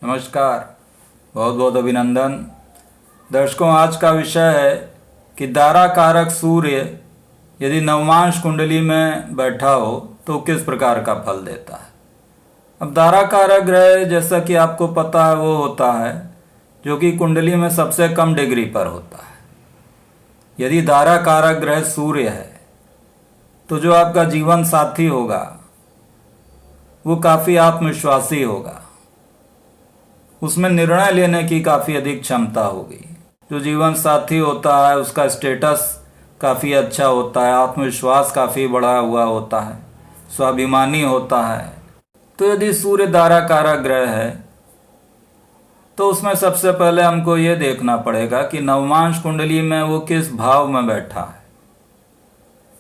नमस्कार, बहुत बहुत अभिनंदन। दर्शकों, आज का विषय है कि दारा कारक सूर्य यदि नवमांश कुंडली में बैठा हो तो किस प्रकार का फल देता है। अब दारा कारक ग्रह, जैसा कि आपको पता है, वो होता है जो कि कुंडली में सबसे कम डिग्री पर होता है। यदि दारा कारक ग्रह सूर्य है तो जो आपका जीवन साथी होगा वो काफ़ी आत्मविश्वासी होगा, उसमें निर्णय लेने की काफ़ी अधिक क्षमता होगी। जो जीवन साथी होता है उसका स्टेटस काफ़ी अच्छा होता है, आत्मविश्वास काफ़ी बढ़ा हुआ होता है, स्वाभिमानी होता है। तो यदि सूर्य दारा कारक ग्रह है तो उसमें सबसे पहले हमको ये देखना पड़ेगा कि नवमांश कुंडली में वो किस भाव में बैठा है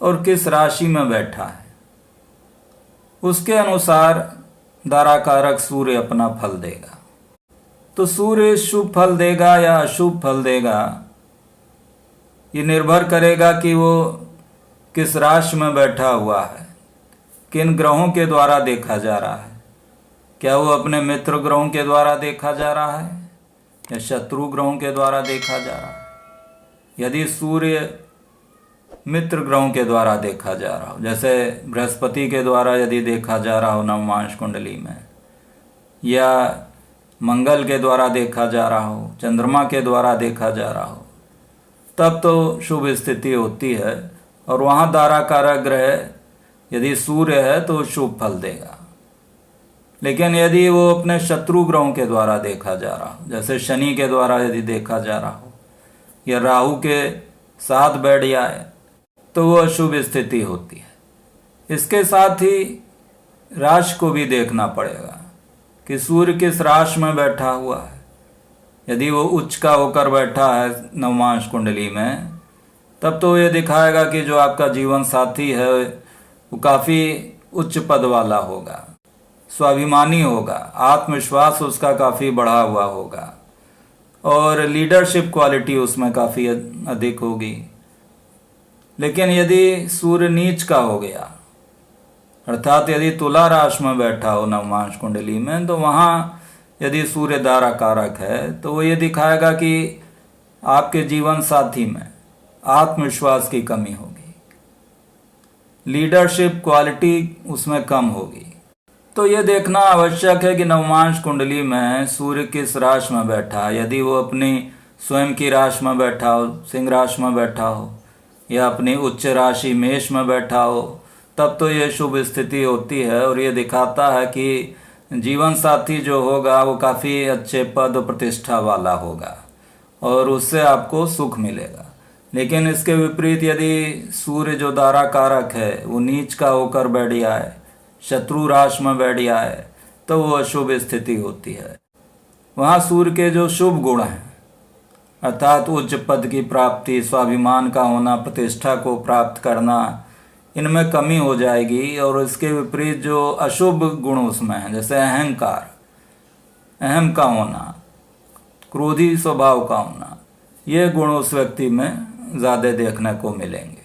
और किस राशि में बैठा है। उसके अनुसार दारा कारक सूर्य अपना फल देगा। तो सूर्य शुभ फल देगा या अशुभ फल देगा, ये निर्भर करेगा कि वो किस राशि में बैठा हुआ है, किन ग्रहों के द्वारा देखा जा रहा है। क्या वो अपने मित्र ग्रहों के द्वारा देखा जा रहा है या शत्रु ग्रहों के द्वारा देखा जा रहा है। यदि सूर्य मित्र ग्रहों के द्वारा देखा जा रहा हो, जैसे बृहस्पति के द्वारा यदि देखा जा रहा हो नवमांश कुंडली में, या मंगल के द्वारा देखा जा रहा हो, चंद्रमा के द्वारा देखा जा रहा हो, तब तो शुभ स्थिति होती है और वहाँ दारा कारक ग्रह यदि सूर्य है तो शुभ फल देगा। लेकिन यदि वो अपने शत्रु ग्रहों के द्वारा देखा जा रहा हो, जैसे शनि के द्वारा यदि देखा जा रहा हो या राहु के साथ बैठ जाए, तो वो अशुभ स्थिति होती है। इसके साथ ही राशि को भी देखना पड़ेगा कि सूर्य किस राशि में बैठा हुआ है। यदि वो उच्च का होकर बैठा है नवमांश कुंडली में, तब तो ये दिखाएगा कि जो आपका जीवन साथी है वो काफ़ी उच्च पद वाला होगा, स्वाभिमानी होगा, आत्मविश्वास उसका काफ़ी बढ़ा हुआ होगा और लीडरशिप क्वालिटी उसमें काफ़ी अधिक होगी। लेकिन यदि सूर्य नीच का हो गया, अर्थात यदि तुला राशि में बैठा हो नवमांश कुंडली में, तो वहाँ यदि सूर्य दारा कारक है तो वो ये दिखाएगा कि आपके जीवन साथी में आत्मविश्वास की कमी होगी, लीडरशिप क्वालिटी उसमें कम होगी। तो ये देखना आवश्यक है कि नवमांश कुंडली में सूर्य किस राशि में बैठा है। यदि वो अपनी स्वयं की राशि में बैठा हो, सिंह राशि में बैठा हो, या अपनी उच्च राशि मेष में बैठा हो, तब तो ये शुभ स्थिति होती है और ये दिखाता है कि जीवन साथी जो होगा वो काफ़ी अच्छे पद प्रतिष्ठा वाला होगा और उससे आपको सुख मिलेगा। लेकिन इसके विपरीत यदि सूर्य जो दारा कारक है वो नीच का होकर बैठ जाए, शत्रु राशि में बैठ जाए, तो वो अशुभ स्थिति होती है। वहाँ सूर्य के जो शुभ गुण हैं, अर्थात उच्च पद की प्राप्ति, स्वाभिमान का होना, प्रतिष्ठा को प्राप्त करना, इनमें कमी हो जाएगी। और इसके विपरीत जो अशुभ गुण उसमें हैं, जैसे अहंकार, अहम का होना, क्रोधी स्वभाव का होना, ये गुण उस व्यक्ति में ज़्यादा देखने को मिलेंगे।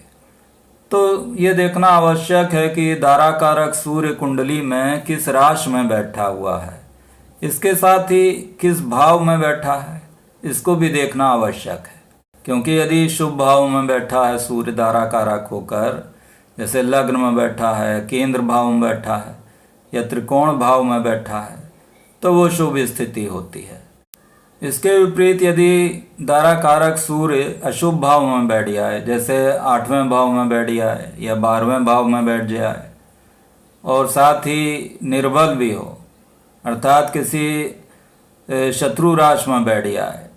तो ये देखना आवश्यक है कि दारा कारक सूर्य कुंडली में किस राशि में बैठा हुआ है, इसके साथ ही किस भाव में बैठा है, इसको भी देखना आवश्यक है। क्योंकि यदि शुभ भाव में बैठा है सूर्य दारा कारक होकर, जैसे लग्न में बैठा है, केंद्र भाव में बैठा है या त्रिकोण भाव में बैठा है, तो वो शुभ स्थिति होती है। इसके विपरीत यदि दारा कारक सूर्य अशुभ भाव में बैठ जाए, जैसे 8वें भाव में बैठ जाए या 12वें भाव में बैठ जाए, और साथ ही निर्बल भी हो, अर्थात किसी शत्रु राशि में बैठ जाए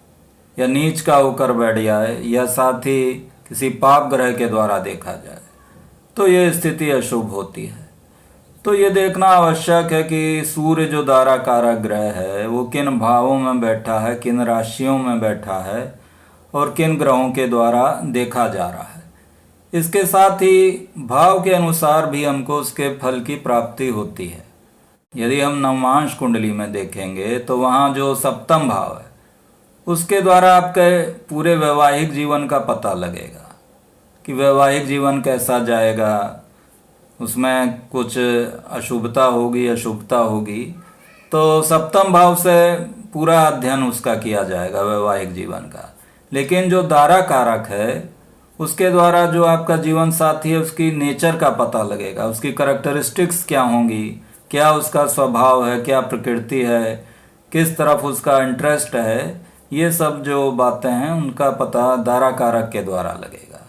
या नीच का होकर बैठ जाए, या साथ ही किसी पाप ग्रह के द्वारा देखा जाए, तो ये स्थिति अशुभ होती है। तो ये देखना आवश्यक है कि सूर्य जो दारा कारक ग्रह है वो किन भावों में बैठा है, किन राशियों में बैठा है और किन ग्रहों के द्वारा देखा जा रहा है। इसके साथ ही भाव के अनुसार भी हमको उसके फल की प्राप्ति होती है। यदि हम नवमांश कुंडली में देखेंगे तो वहाँ जो सप्तम भाव है उसके द्वारा आपके पूरे वैवाहिक जीवन का पता लगेगा कि वैवाहिक जीवन कैसा जाएगा, उसमें कुछ अशुभता होगी, अशुभता होगी। तो सप्तम भाव से पूरा अध्ययन उसका किया जाएगा वैवाहिक जीवन का। लेकिन जो दारा कारक है उसके द्वारा जो आपका जीवन साथी है उसकी नेचर का पता लगेगा, उसकी करैक्टरिस्टिक्स क्या होंगी, क्या उसका स्वभाव है, क्या प्रकृति है, किस तरफ उसका इंटरेस्ट है, ये सब जो बातें हैं उनका पता दारा कारक के द्वारा लगेगा।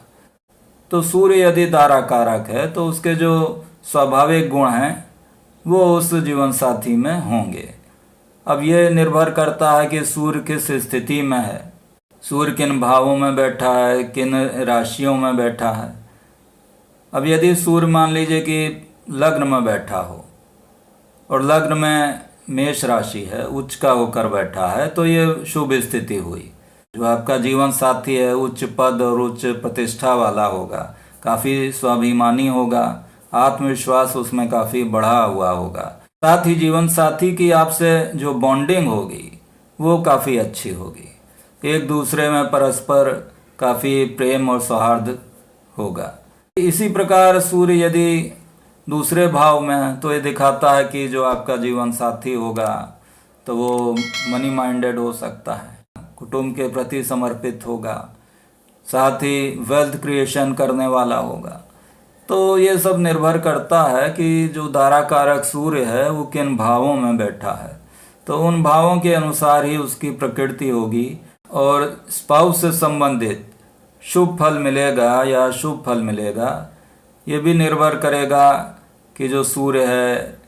तो सूर्य यदि दारा कारक है तो उसके जो स्वाभाविक गुण हैं वो उस जीवन साथी में होंगे। अब ये निर्भर करता है कि सूर्य किस स्थिति में है, सूर्य किन भावों में बैठा है, किन राशियों में बैठा है। अब यदि सूर्य मान लीजिए कि लग्न में बैठा हो और लग्न में मेष राशि है, उच्च का होकर बैठा है, तो ये शुभ स्थिति हुई। जो आपका जीवन साथी है उच्च पद और उच्च प्रतिष्ठा वाला होगा, काफ़ी स्वाभिमानी होगा, आत्मविश्वास उसमें काफ़ी बढ़ा हुआ होगा। साथ ही जीवन साथी की आपसे जो बॉन्डिंग होगी वो काफ़ी अच्छी होगी, एक दूसरे में परस्पर काफ़ी प्रेम और सौहार्द होगा। इसी प्रकार सूर्य यदि दूसरे भाव में है तो ये दिखाता है कि जो आपका जीवन साथी होगा तो वो मनी माइंडेड हो सकता है, कुटुंब के प्रति समर्पित होगा, साथ ही वेल्थ क्रिएशन करने वाला होगा। तो ये सब निर्भर करता है कि जो दारा कारक सूर्य है वो किन भावों में बैठा है, तो उन भावों के अनुसार ही उसकी प्रकृति होगी और स्पाउस से संबंधित शुभ फल मिलेगा या शुभ फल मिलेगा ये भी निर्भर करेगा कि जो सूर्य है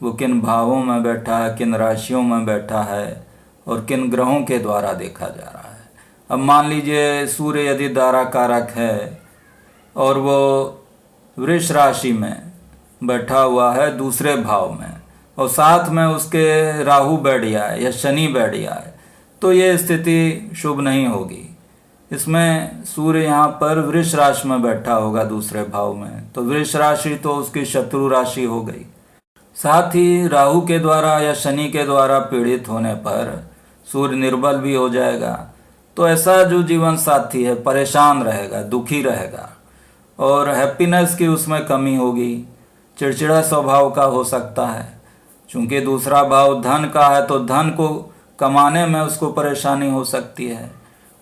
वो किन भावों में बैठा है, किन राशियों में बैठा है और किन ग्रहों के द्वारा देखा जा रहा है। अब मान लीजिए सूर्य यदि दारा कारक है और वो वृष राशि में बैठा हुआ है दूसरे भाव में और साथ में उसके राहु बैठ गया है या शनि बैठ गया है, तो ये स्थिति शुभ नहीं होगी। इसमें सूर्य यहाँ पर वृष राशि में बैठा होगा दूसरे भाव में, तो वृष राशि तो उसकी शत्रु राशि हो गई। साथ ही राहु के द्वारा या शनि के द्वारा पीड़ित होने पर सूर्य निर्बल भी हो जाएगा। तो ऐसा जो जीवन साथी है परेशान रहेगा, दुखी रहेगा और हैप्पीनेस की उसमें कमी होगी, चिड़चिड़ा स्वभाव का हो सकता है। चूँकि दूसरा भाव धन का है तो धन को कमाने में उसको परेशानी हो सकती है।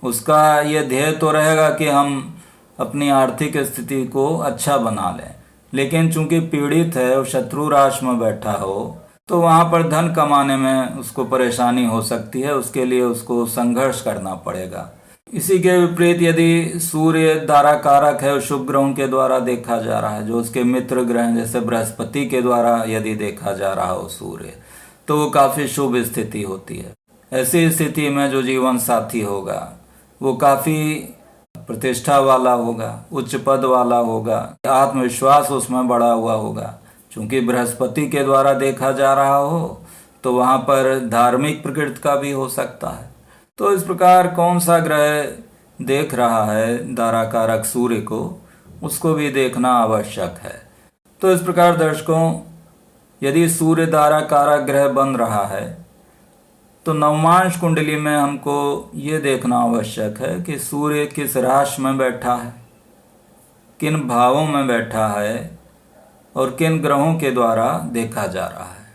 उसका ये ध्येय तो रहेगा कि हम अपनी आर्थिक स्थिति को अच्छा बना लें, लेकिन चूंकि पीड़ित है और शत्रु राशि में बैठा हो तो वहाँ पर धन कमाने में उसको परेशानी हो सकती है, उसके लिए उसको संघर्ष करना पड़ेगा। इसी के विपरीत यदि सूर्य दारा कारक है और शुभ ग्रहों के द्वारा देखा जा रहा है, जो उसके मित्र ग्रह जैसे बृहस्पति के द्वारा यदि देखा जा रहा हो सूर्य, तो वो काफ़ी शुभ स्थिति होती है। ऐसी स्थिति में जो जीवन साथी होगा वो काफ़ी प्रतिष्ठा वाला होगा, उच्च पद वाला होगा, आत्मविश्वास उसमें बढ़ा हुआ होगा। चूँकि बृहस्पति के द्वारा देखा जा रहा हो तो वहाँ पर धार्मिक प्रकृति का भी हो सकता है। तो इस प्रकार कौन सा ग्रह देख रहा है दारा कारक सूर्य को, उसको भी देखना आवश्यक है। तो इस प्रकार दर्शकों, यदि सूर्य दारा कारक ग्रह बन रहा है तो नवमांश कुंडली में हमको ये देखना आवश्यक है कि सूर्य किस राशि में बैठा है, किन भावों में बैठा है और किन ग्रहों के द्वारा देखा जा रहा है।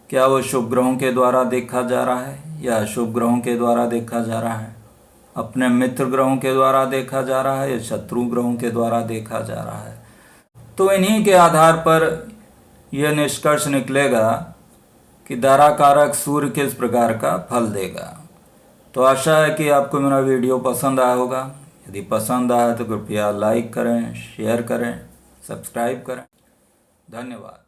क्या वो शुभ ग्रहों के द्वारा देखा जा रहा है या अशुभ ग्रहों के द्वारा देखा जा रहा है, अपने मित्र ग्रहों के द्वारा देखा जा रहा है या शत्रु ग्रहों के द्वारा देखा जा रहा है। तो इन्हीं के आधार पर यह निष्कर्ष निकलेगा कि दारा कारक सूर्य किस प्रकार का फल देगा। तो आशा है कि आपको मेरा वीडियो पसंद आया होगा। यदि पसंद आया तो कृपया लाइक करें, शेयर करें, सब्सक्राइब करें। धन्यवाद।